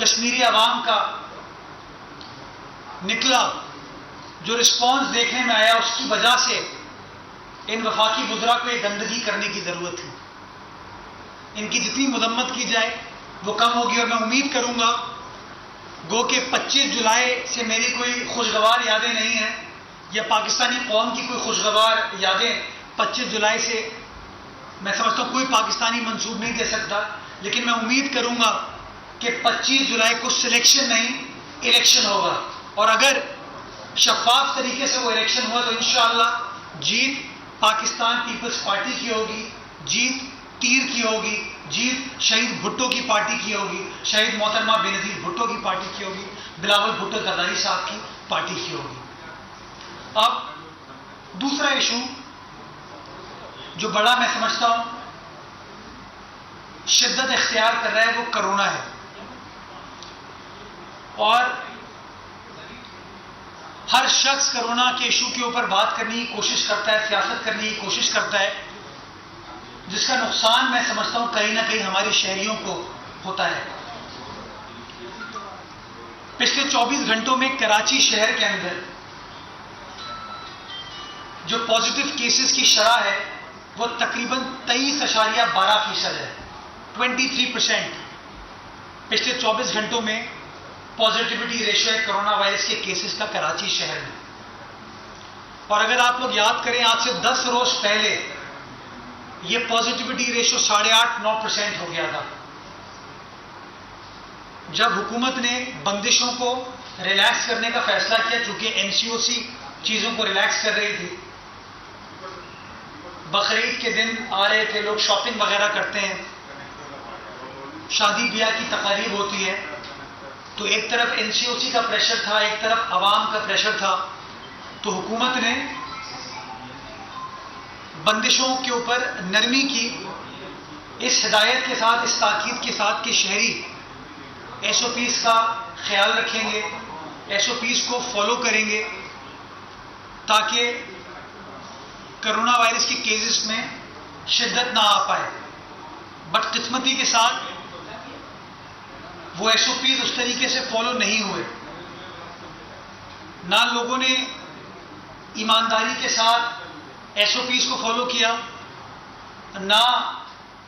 कश्मीरी अवाम का निकला जो रिस्पॉन्स देखने में आया, उसकी वजह से इन वफाकी वुज़रा को एक गंदगी करने की ज़रूरत है। इनकी जितनी मजम्मत की जाए वो कम होगी। और मैं उम्मीद करूंगा गो के 25 जुलाई से मेरी कोई खुशगवार यादें नहीं हैं, या पाकिस्तानी कौम की कोई खुशगवार यादें 25 जुलाई से मैं समझता हूँ कोई पाकिस्तानी मंसूब नहीं दे सकता। लेकिन मैं उम्मीद करूंगा कि 25 जुलाई को सिलेक्शन नहीं, इलेक्शन होगा। और अगर शफाफ तरीके से वो इलेक्शन हुआ तो इंशाअल्लाह जीत पाकिस्तान पीपल्स पार्टी की होगी, जीत तीर की होगी, जीत शहीद भुट्टो की पार्टी की होगी, शहीद मोहतरमा बेनज़ीर भुट्टो की पार्टी की होगी, बिलावल भुट्टो जरदारी साहब की पार्टी की होगी। अब दूसरा इशू जो बड़ा मैं समझता हूं शिद्दत इख्तियार कर रहा है वो कोरोना है। और हर शख्स कोरोना के इशू के ऊपर बात करने की कोशिश करता है, सियासत करने की कोशिश करता है, जिसका नुकसान मैं समझता हूं कहीं ना कहीं हमारे शहरियों को होता है। पिछले 24 घंटों में कराची शहर के अंदर जो पॉजिटिव केसेस की शरह है वो तकरीबन 23.12% है, 23%। पिछले 24 घंटों में पॉजिटिविटी रेशियो है कोरोना वायरस के केसेस का कराची शहर में। और अगर आप लोग याद करें, आज से 10 रोज पहले ये पॉजिटिविटी रेशियो 8.5-9% हो गया था, जब हुकूमत ने बंदिशों को रिलैक्स करने का फैसला किया। चूंकि एनसीओसी चीजों को रिलैक्स कर रही थी, बकरीद के दिन आ रहे थे, लोग शॉपिंग वगैरह करते हैं, शादी ब्याह की तकारीब होती है, तो एक तरफ एनसीओसी का प्रेशर था, एक तरफ अवाम का प्रेशर था। तो हुकूमत ने बंदिशों के ऊपर नरमी की, इस हिदायत के साथ, इस ताकीद के साथ कि शहरी एसओपीज का ख्याल रखेंगे, एसओपीज को फॉलो करेंगे, ताकि कोरोना वायरस के केसेस में शिद्दत ना आ पाए। बदकिस्मती के साथ वो एसओपीज उस तरीके से फॉलो नहीं हुए। ना लोगों ने ईमानदारी के साथ एसओपीज को फॉलो किया, ना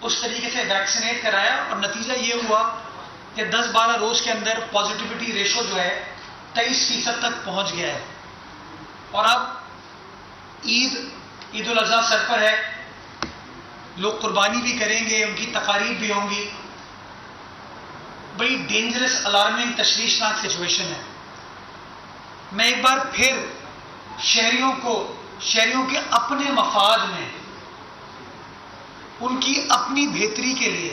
उस तरीके से वैक्सीनेट कराया, और नतीजा ये हुआ कि 10-12 रोज के अंदर पॉजिटिविटी रेशो जो है 23% तक पहुंच गया है। और अब ईद उल अज़हा सर पर है, लोग कुर्बानी भी करेंगे, उनकी तकारीब भी होंगी। बड़ी डेंजरस, अलार्मिंग, तशवीशनाक सिचुएशन है। मैं एक बार फिर शहरियों के अपने मफाद में, उनकी अपनी बेहतरी के लिए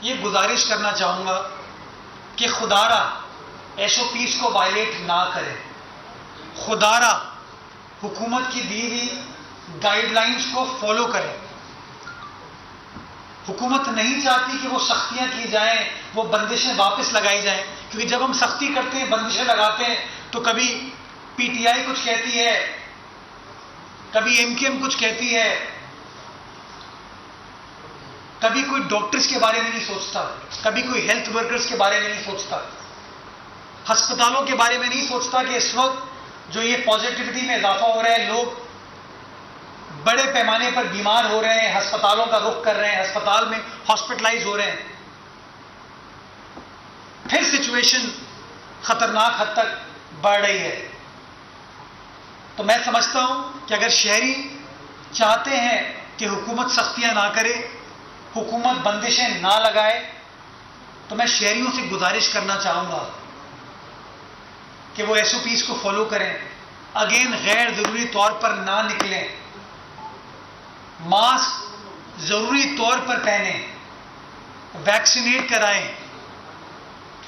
ये गुजारिश करना चाहूंगा कि खुदारा एसओपीज को वायलेट ना करें, खुदारा हुकूमत की दी हुई गाइडलाइंस को फॉलो करें। हुकूमत नहीं चाहती कि वो सख्तियां की जाएं, वो बंदिशें वापस लगाई जाएं, क्योंकि जब हम सख्ती करते हैं, बंदिशें लगाते हैं, तो कभी पीटीआई कुछ कहती है, कभी एमकेएम कुछ कहती है, कभी कोई डॉक्टर्स के बारे में नहीं सोचता, कभी कोई हेल्थ वर्कर्स के बारे में नहीं सोचता, अस्पतालों के बारे में नहीं सोचता कि इस वक्त जो ये पॉजिटिविटी में इजाफा हो रहा है, लोग बड़े पैमाने पर बीमार हो रहे हैं, अस्पतालों का रुख कर रहे हैं, अस्पताल में हॉस्पिटलाइज हो रहे हैं, फिर सिचुएशन खतरनाक हद तक बढ़ रही है। तो मैं समझता हूं कि अगर शहरी चाहते हैं कि हुकूमत सख्तियां ना करे, हुकूमत बंदिशें ना लगाए, तो मैं शहरियों से गुजारिश करना चाहूंगा कि वो एसओपीज को फॉलो करें। अगेन, गैर जरूरी तौर पर ना निकलें, मास्क जरूरी तौर पर पहने, वैक्सीनेट कराएं,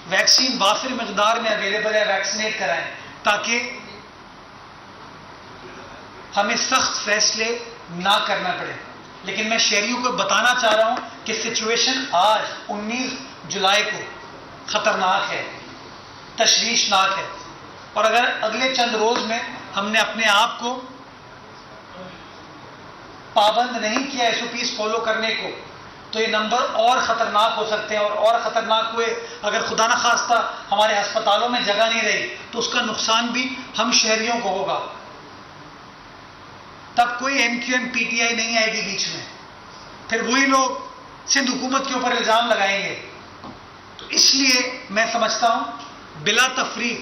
वैक्सीन वाफिर मकदार में अवेलेबल है, वैक्सीनेट कराएं, ताकि हमें सख्त फैसले ना करना पड़े। लेकिन मैं शहरियों को बताना चाह रहा हूं कि सिचुएशन आज 19 जुलाई को खतरनाक है, तशवीशनाक है। और अगर अगले चंद रोज में हमने अपने आप को पाबंद नहीं किया एसओपीज फॉलो करने को, तो ये नंबर और ख़तरनाक हो सकते हैं, और ख़तरनाक हुए अगर खुदा न खास्ता हमारे अस्पतालों में जगह नहीं रही तो उसका नुकसान भी हम शहरियों को होगा। तब कोई MQM PTI नहीं आएगी बीच में, फिर वही लोग सिंध हुकूमत के ऊपर इल्ज़ाम लगाएंगे। तो इसलिए मैं समझता हूं बिला तफरीक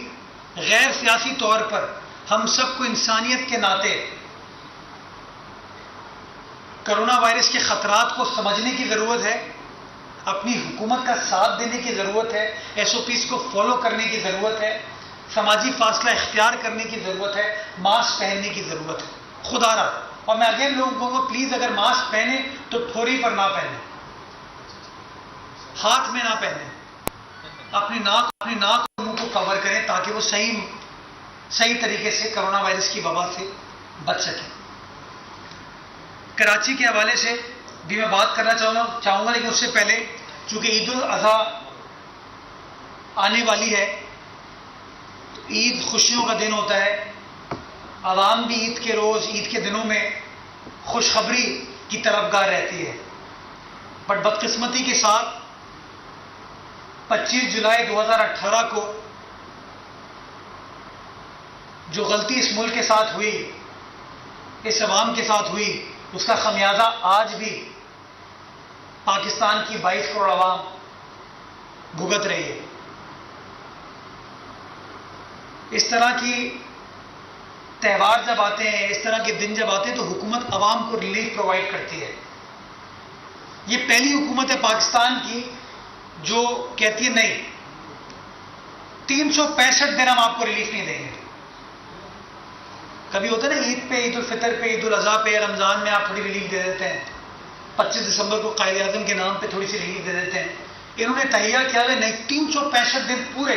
गैर सियासी तौर पर हम सबको इंसानियत के नाते कोरोना वायरस के खतरात को समझने की ज़रूरत है, अपनी हुकूमत का साथ देने की ज़रूरत है, SOPs को फॉलो करने की ज़रूरत है, समाजी फासला इख्तियार करने की ज़रूरत है, मास्क पहनने की ज़रूरत है खुदारा। और मैं अगेन लोगों को प्लीज़ अगर मास्क पहने तो ठोरी पर ना पहने, हाथ में ना पहने, अपनी नाक और मुंह को कवर करें ताकि वो सही तरीके से कोरोना वायरस की वबा से बच सके। कराची के हवाले से भी मैं बात करना चाहूँगा, लेकिन उससे पहले चूँकि ईद उल अज़हा आने वाली है, तो ईद खुशियों का दिन होता है। आवाम भी ईद के रोज़, ईद के दिनों में खुशखबरी की तरफगार रहती है। बट बदकिस्मती के साथ 25 जुलाई 2018 को जो गलती इस मुल्क के साथ हुई, इस अवाम के साथ हुई, उसका खमियाजा आज भी पाकिस्तान की 22 करोड़ अवाम भुगत रही है। इस तरह की त्यौहार जब आते हैं, इस तरह के दिन जब आते हैं, तो हुकूमत अवाम को रिलीफ प्रोवाइड करती है। ये पहली हुकूमत है पाकिस्तान की जो कहती है नहीं, 365 दिन हम आपको रिलीफ नहीं देंगे। कभी होता है ना ईद पे, ईद उल फितर पे, ईद उल अज़हा पे, रमज़ान में आप थोड़ी रिलीफ दे देते हैं, 25 दिसंबर को कायदे आज़म के नाम पे थोड़ी सी रिलीफ दे देते हैं। इन्होंने तहिया किया है नहीं, 365 दिन पूरे,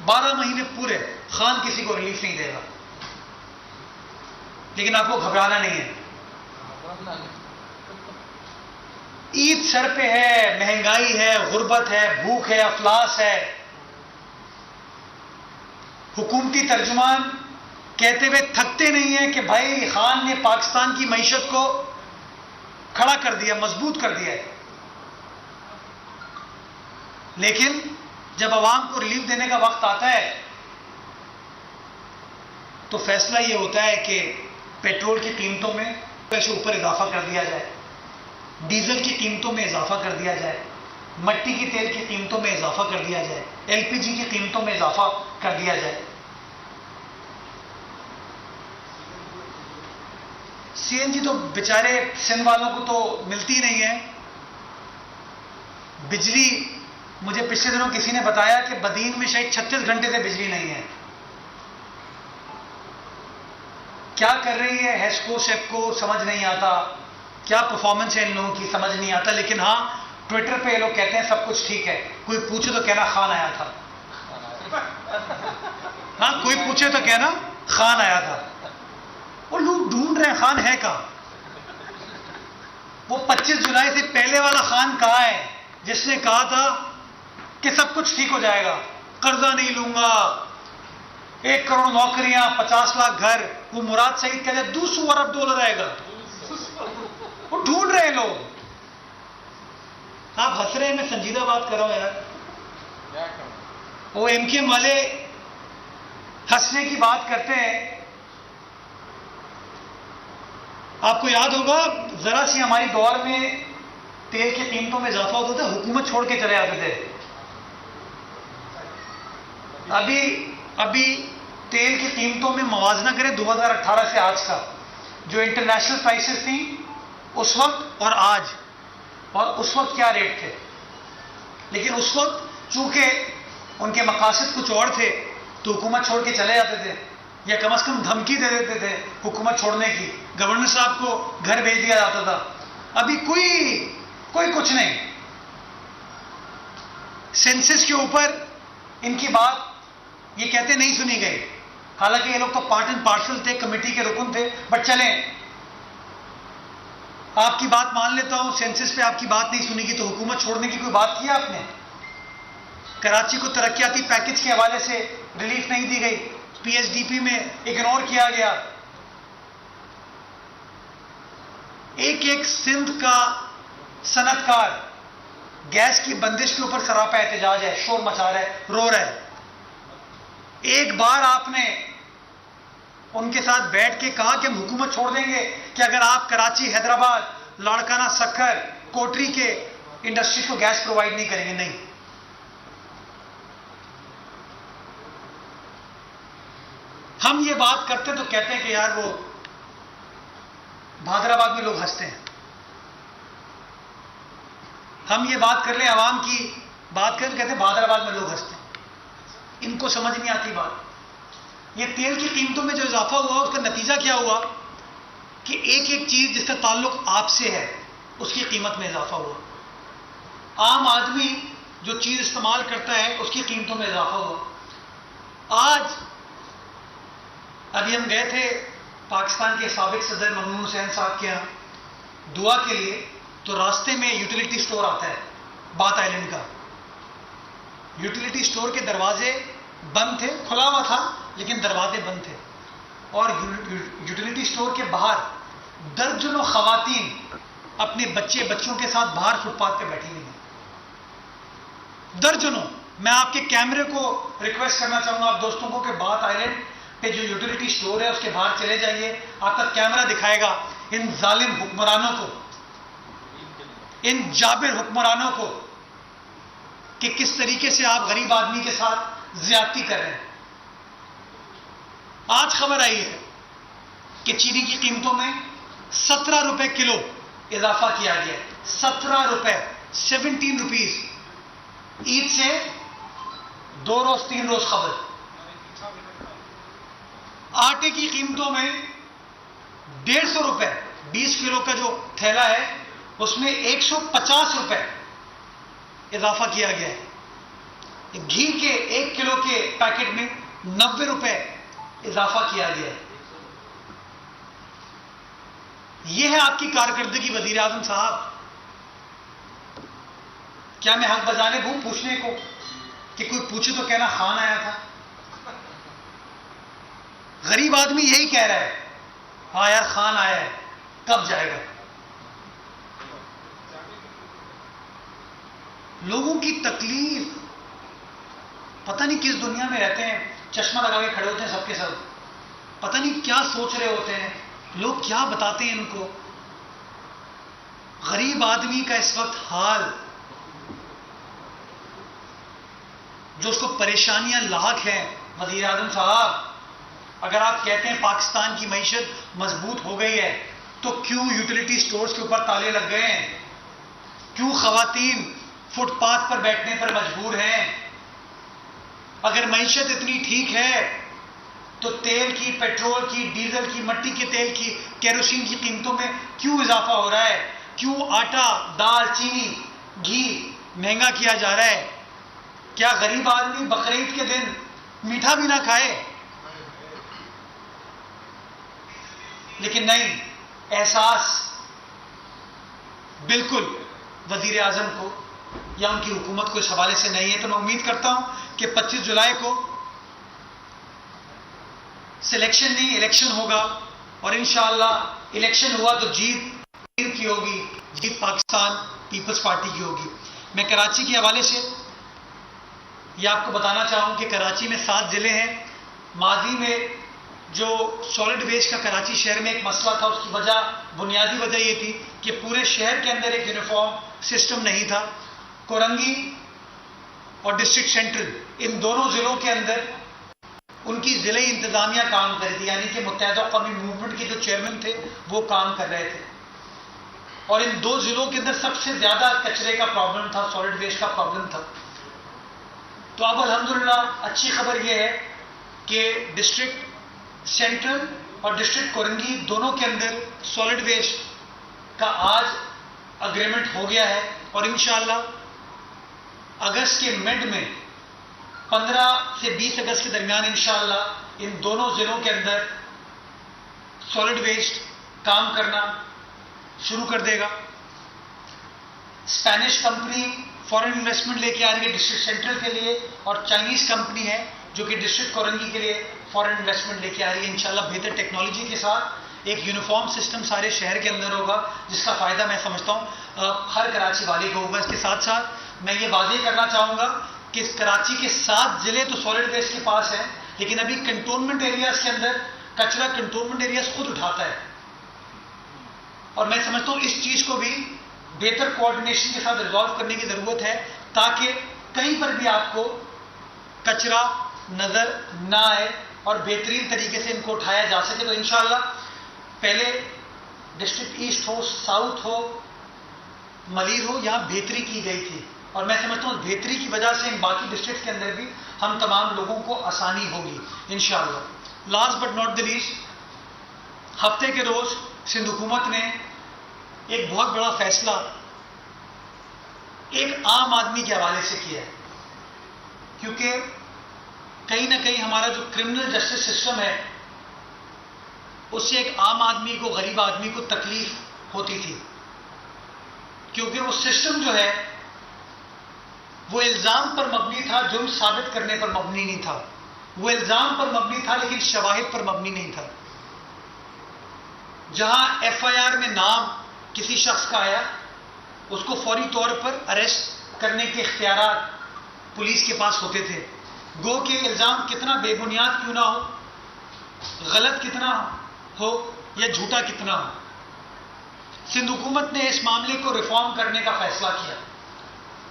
12 महीने पूरे खान किसी को रिलीफ नहीं देगा। लेकिन आपको घबराना नहीं है, ईद सर पे है, महंगाई है, गुर्बत है, भूख है, अफलास है। हुकूमती तर्जुमान कहते हुए थकते नहीं है कि भाई खान ने पाकिस्तान की मईशत को खड़ा कर दिया, मजबूत कर दिया है। लेकिन जब अवाम को रिलीफ देने का वक्त आता है तो फैसला यह होता है कि पेट्रोल की कीमतों में पैसे ऊपर इजाफा कर दिया जाए, डीजल की कीमतों में इजाफा कर दिया जाए, मट्टी की तेल की कीमतों में इजाफा कर दिया जाए, LPG की कीमतों में इजाफा कर दिया जाए। CNG तो बेचारे सिंध वालों को तो मिलती ही नहीं है। बिजली, मुझे पिछले दिनों किसी ने बताया कि बदीन में शायद 36 घंटे से बिजली नहीं है। क्या कर रही है हेस्को शेपको समझ नहीं आता, क्या परफॉर्मेंस है इन लोगों की समझ नहीं आता। लेकिन हाँ, ट्विटर पे ये लोग कहते हैं सब कुछ ठीक है, कोई पूछे तो कहना खान आया था। हाँ, कोई पूछे तो कहना खान आया था। वो लोग ढूंढ रहे हैं खान है कहां। वो 25 जुलाई से पहले वाला खान कहां है जिसने कहा था कि सब कुछ ठीक हो जाएगा, कर्जा नहीं लूंगा, 1 करोड़ नौकरियां, 50 लाख घर। वो मुराद सईद कहते हैं 200 अरब डॉलर आएगा। वो ढूंढ रहे हैं लोग। आप हंस रहे हैं, मैं संजीदा बात कर रहा हूं यार। वो MQM वाले हंसने की बात करते हैं। आपको याद होगा जरा सी हमारी दौर में तेल की कीमतों में इजाफा होता था, हुकूमत छोड़ के चले आते थे। अभी तेल की कीमतों में मवाजना करें 2018 से आज का, जो इंटरनेशनल प्राइसेस थी उस वक्त और आज, और उस वक्त क्या रेट थे। लेकिन उस वक्त चूंकि उनके मकासद कुछ और थे तो हुकूमत छोड़ के चले जाते थे, या कम से कम धमकी दे देते थे हुकूमत छोड़ने की। गवर्नर साहब को घर भेज दिया जाता था। अभी कोई कुछ नहीं। सेंसस के ऊपर इनकी बात ये कहते नहीं सुनी गई, हालांकि ये लोग तो पार्ट एंड पार्सल थे, कमेटी के रुकन थे। बट चलें, आपकी बात मान लेता हूं, सेंसस पे आपकी बात नहीं सुनेगी तो हुकूमत छोड़ने की कोई बात की आपने? कराची को तरक्याती पैकेज के हवाले से रिलीफ नहीं दी गई, PSDP में इग्नोर किया गया। एक एक सिंध का सनतकार गैस की बंदिश के ऊपर सरापा एहतजाज है, शोर मचा रहा है, रो रहा है। एक बार आपने उनके साथ बैठ के कहा कि हम हुकूमत छोड़ देंगे कि अगर आप कराची, हैदराबाद, लाड़काना, सक्खर, कोटरी के इंडस्ट्री को गैस प्रोवाइड नहीं करेंगे? नहीं। हम ये बात करते तो कहते हैं कि यार वो भादराबाद में लोग हंसते हैं। हम ये बात कर ले आवाम की बात करें तो कहते हैं भादराबाद में लोग हंसते हैं। इनको समझ नहीं आती बात। ये तेल की कीमतों में जो इजाफा हुआ उसका नतीजा क्या हुआ कि एक एक चीज जिसका ताल्लुक आपसे है उसकी कीमत में इजाफा हुआ। आम आदमी जो चीज इस्तेमाल करता है उसकी कीमतों में इजाफा हुआ। आज अभी हम गए थे पाकिस्तान के साबिक सदर ममनून हुसैन साहब के यहाँ दुआ के लिए, तो रास्ते में यूटिलिटी स्टोर आता है बात आइलैंड का। यूटिलिटी स्टोर के दरवाजे बंद थे, खुला हुआ था लेकिन दरवाजे बंद थे, और यूटिलिटी स्टोर के बाहर दर्जनों खवातीन अपने बच्चों के साथ बाहर फुटपाथ पे बैठी हुई हैं। दर्जनों। मैं आपके कैमरे को रिक्वेस्ट करना चाहूंगा आप दोस्तों को कि बात आइलैंड पे जो यूटिलिटी स्टोर है उसके बाहर चले जाइए। आपका कैमरा दिखाएगा इन जालिम हुक्मरानों को, इन जाबिर हुक्मरानों को कि किस तरीके से आप गरीब आदमी के साथ ज्यादती कर रहे हैं। आज खबर आई है कि चीनी की कीमतों में 17 रुपए किलो इजाफा किया गया है। 17 रुपए, 17 रुपीज। ईद से 2 रोज 3 रोज खबर। आटे की कीमतों में 150 रुपए, 20 किलो का जो थैला है उसमें 150 रुपए इजाफा किया गया है। घी के 1 किलो के पैकेट में 90 रुपए इजाफा किया गया है। यह है आपकी कारकर्दगी वजीर आजम साहब। क्या मैं हक बजाने दूं पूछने को कि कोई पूछे तो कहना खान आया था? गरीब आदमी यही कह रहा है, हाँ यार खान आया है, कब जाएगा? लोगों की तकलीफ, पता नहीं किस दुनिया में रहते हैं, चश्मा लगा के खड़े होते हैं सबके सब, पता नहीं क्या सोच रहे होते हैं, लोग क्या बताते हैं इनको। गरीब आदमी का इस वक्त हाल, जो उसको परेशानियां लाख हैं। वजीर आजम साहब, अगर आप कहते हैं पाकिस्तान की मईशत मजबूत हो गई है तो क्यों यूटिलिटी स्टोर्स के ऊपर ताले लग गए हैं? क्यों खवातीन फुटपाथ पर बैठने पर मजबूर हैं? अगर मईशत इतनी ठीक है तो तेल की, पेट्रोल की, डीजल की, मट्टी के तेल की, केरोसिन की कीमतों में क्यों इजाफा हो रहा है? क्यों आटा, दाल, चीनी, घी महंगा किया जा रहा है? क्या गरीब आदमी बकरीद के दिन मीठा भी ना खाए? लेकिन नहीं, एहसास बिल्कुल वजीर आजम को या उनकी हुकूमत को इस हवाले से नहीं है। तो मैं उम्मीद करता हूं कि 25 जुलाई को सिलेक्शन नहीं इलेक्शन होगा, और इंशाअल्लाह इलेक्शन हुआ तो जीत की होगी, जीत पाकिस्तान पीपल्स पार्टी की होगी। मैं कराची के हवाले से यह आपको बताना चाहूँ कि कराची में 7 जिले हैं। माजी में जो सॉलिड वेस्ट का कराची शहर में एक मसला था, उसकी वजह, बुनियादी वजह ये थी कि पूरे शहर के अंदर एक यूनिफॉर्म सिस्टम नहीं था। कोरंगी और डिस्ट्रिक्ट सेंट्रल, इन दोनों जिलों के अंदर उनकी जिले इंतजामिया काम कर रही थी, यानी कि मुत्तहिदा कौमी मूवमेंट के जो चेयरमैन थे वो काम कर रहे थे, और इन 2 जिलों के अंदर सबसे ज्यादा कचरे का प्रॉब्लम था, सॉलिड वेस्ट का प्रॉब्लम था। तो अब अल्हम्दुलिल्लाह अच्छी खबर यह है कि डिस्ट्रिक्ट सेंट्रल और डिस्ट्रिक्ट कोरंगी दोनों के अंदर सॉलिड वेस्ट का आज अग्रीमेंट हो गया है, और इंशाअल्लाह अगस्त के मिड में 15 से 20 अगस्त के दरमियान इंशाअल्लाह इन दोनों जिलों के अंदर सॉलिड वेस्ट काम करना शुरू कर देगा। स्पेनिश कंपनी फॉरेन इन्वेस्टमेंट लेके आ रही है डिस्ट्रिक्ट सेंट्रल के लिए, और चाइनीज कंपनी है जो कि डिस्ट्रिक्ट कोरंगी के लिए फॉरेन इन्वेस्टमेंट लेके आ रही है इंशाल्लाह बेहतर टेक्नोलॉजी के साथ। एक यूनिफॉर्म सिस्टम सारे शहर के अंदर होगा, जिसका फ़ायदा मैं समझता हूँ हर कराची वाले को होगा। इसके साथ साथ मैं ये वादे करना चाहूँगा कि कराची के 7 ज़िले तो सॉलिड वेस्ट के पास हैं, लेकिन अभी कंटोनमेंट एरियाज़ के अंदर कचरा कंटोनमेंट एरियाज़ खुद उठाता है। और मैं समझता हूँ इस चीज़ को भी बेहतर कोऑर्डिनेशन के साथ रिजॉल्व करने की ज़रूरत है, ताकि कहीं पर भी आपको कचरा नज़र ना आए और बेहतरीन तरीके से इनको उठाया जा सके। तो इंशाअल्लाह पहले डिस्ट्रिक्ट ईस्ट हो, साउथ हो, मलीर हो, यहाँ बेहतरी की गई थी, और मैं समझता हूँ बेहतरी की वजह से इन बाकी डिस्ट्रिक्ट के अंदर भी हम तमाम लोगों को आसानी होगी इंशाअल्लाह। Last but not the least, हफ्ते के रोज़ सिंध हुकूमत ने एक बहुत बड़ा फैसला एक आम आदमी के हवाले से किया है, क्योंकि कहीं ना कहीं हमारा जो क्रिमिनल जस्टिस सिस्टम है उससे एक आम आदमी को, गरीब आदमी को तकलीफ होती थी, क्योंकि वो सिस्टम जो है वो इल्ज़ाम पर मबनी था, जुर्म साबित करने पर मबनी नहीं था। वो इल्ज़ाम पर मबनी था लेकिन शवाहिद पर मबनी नहीं था। जहां एफआईआर में नाम किसी शख्स का आया, उसको फौरी तौर पर अरेस्ट करने के इख्तियारात पुलिस के पास होते थे, गो कि इल्ज़ाम कितना बेबुनियाद क्यों ना हो, गलत कितना हो या झूठा कितना हो। सिंध हुकूमत ने इस मामले को रिफॉर्म करने का फैसला किया,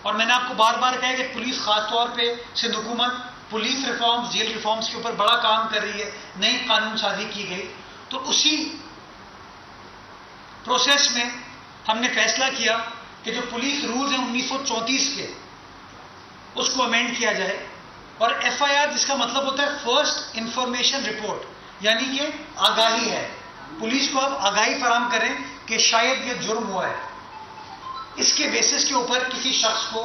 और मैंने आपको बार बार कहा कि पुलिस खास तौर पे सिंध हुकूमत पुलिस रिफॉर्म्स, जेल रिफॉर्म्स के ऊपर बड़ा काम कर रही है, नई कानून साजी की गई। तो उसी प्रोसेस में हमने फैसला किया कि जो पुलिस रूल्स हैं 1934 के, उसको अमेंड किया जाए, और एफआईआर जिसका मतलब होता है फर्स्ट इंफॉर्मेशन रिपोर्ट, यानी कि आगाही है, पुलिस को आप आगाही फराहम करें कि शायद ये जुर्म हुआ है। इसके बेसिस के ऊपर किसी शख्स को,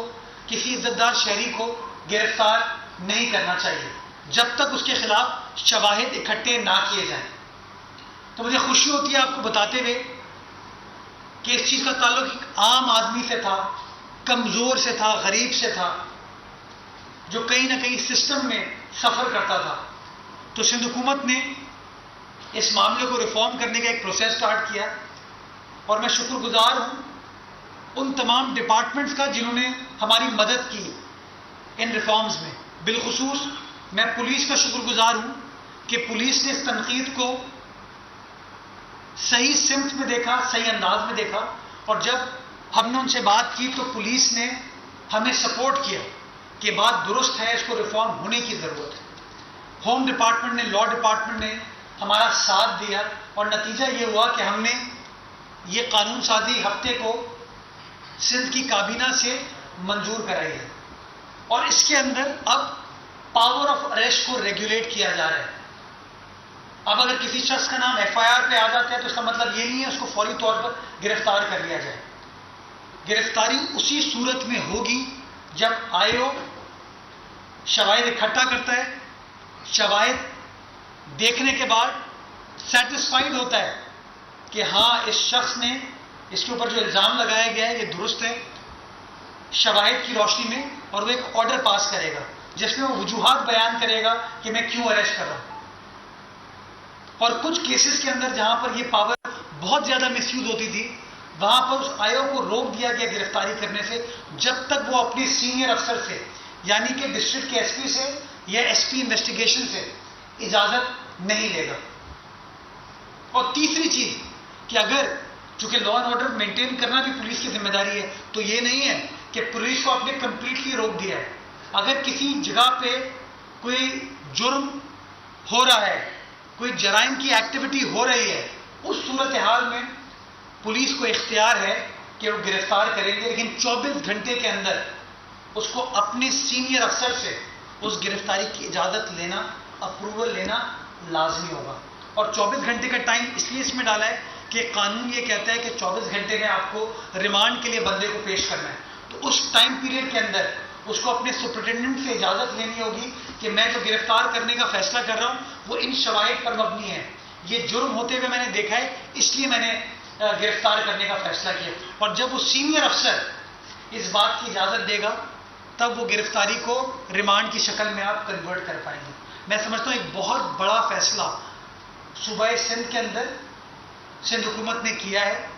किसी इज्जतदार शहरी को गिरफ्तार नहीं करना चाहिए जब तक उसके खिलाफ शवाहिद इकट्ठे ना किए जाएं। तो मुझे खुशी होती है आपको बताते हुए कि इस चीज़ का ताल्लुक एक आम आदमी से था, कमज़ोर से था, गरीब से था, जो कहीं ना कहीं सिस्टम में सफ़र करता था। तो सिंध हुकूमत ने इस मामले को रिफॉर्म करने का एक प्रोसेस स्टार्ट किया, और मैं शुक्रगुजार हूँ उन तमाम डिपार्टमेंट्स का जिन्होंने हमारी मदद की इन रिफॉर्म्स में। बिलखुसूस मैं पुलिस का शुक्रगुजार हूँ कि पुलिस ने इस तनकीद को सही सिमत में देखा, सही अंदाज में देखा, और जब हमने उनसे बात की तो पुलिस ने हमें सपोर्ट किया कि बात दुरुस्त है, इसको रिफॉर्म होने की ज़रूरत है। होम डिपार्टमेंट ने, लॉ डिपार्टमेंट ने हमारा साथ दिया, और नतीजा ये हुआ कि हमने ये कानून साजी हफ्ते को सिंध की काबीना से मंजूर कराई है, और इसके अंदर अब पावर ऑफ अरेस्ट को रेगुलेट किया जा रहा है। अब अगर किसी शख्स का नाम एफआईआर पे आ जाता है तो इसका मतलब ये नहीं है उसको फौरी तौर पर गिरफ्तार कर लिया जाए। गिरफ्तारी उसी सूरत में होगी जब आयोग शवाहिद इकट्ठा करता है, शवाहिद देखने के बाद सेटिस्फाइड होता है कि हाँ इस शख्स ने, इसके ऊपर जो इल्ज़ाम लगाया गया है ये दुरुस्त है, शवाहिद की रोशनी में, और वो एक ऑर्डर पास करेगा जिसमें वो वजूहात बयान करेगा कि मैं क्यों अरेस्ट कर रहा हूँ। और कुछ केसेस के अंदर जहाँ पर ये पावर बहुत ज़्यादा मिसयूज होती थी, वहाँ पर उस आयोग को रोक दिया गया गिरफ्तारी करने से, जब तक वो अपने सीनियर अफसर से, यानी कि डिस्ट्रिक्ट के एसपी से या एसपी इन्वेस्टिगेशन से इजाज़त नहीं लेगा। और तीसरी चीज़ कि अगर, चूंकि लॉ एंड ऑर्डर मेंटेन करना भी पुलिस की जिम्मेदारी है, तो ये नहीं है कि पुलिस को आपने कंप्लीटली रोक दिया है। अगर किसी जगह पे कोई जुर्म हो रहा है, कोई जराइम की एक्टिविटी हो रही है, उस सूरत हाल में पुलिस को इख्तियार है कि वो गिरफ्तार करेंगे, लेकिन 24 घंटे के अंदर उसको अपने सीनियर अफसर से उस गिरफ्तारी की इजाज़त लेना, अप्रूवल लेना लाजमी होगा। और 24 घंटे का टाइम इसलिए इसमें डाला है कि कानून ये कहता है कि 24 घंटे में आपको रिमांड के लिए बंदे को पेश करना है। तो उस टाइम पीरियड के अंदर उसको अपने सुपरिटेंडेंट से इजाज़त लेनी होगी कि मैं जो गिरफ्तार करने का फैसला कर रहा हूँ वो इन शवाहिद पर मबनी है, ये जुर्म होते हुए मैंने देखा है, इसलिए मैंने गिरफ्तार करने का फैसला किया। और जब वो सीनियर अफसर इस बात की इजाज़त देगा तब वो गिरफ्तारी को रिमांड की शक्ल में आप कन्वर्ट कर पाएंगे। मैं समझता हूँ एक बहुत बड़ा फैसला सूबाए सिंध के अंदर सिंध हुकूमत ने किया है।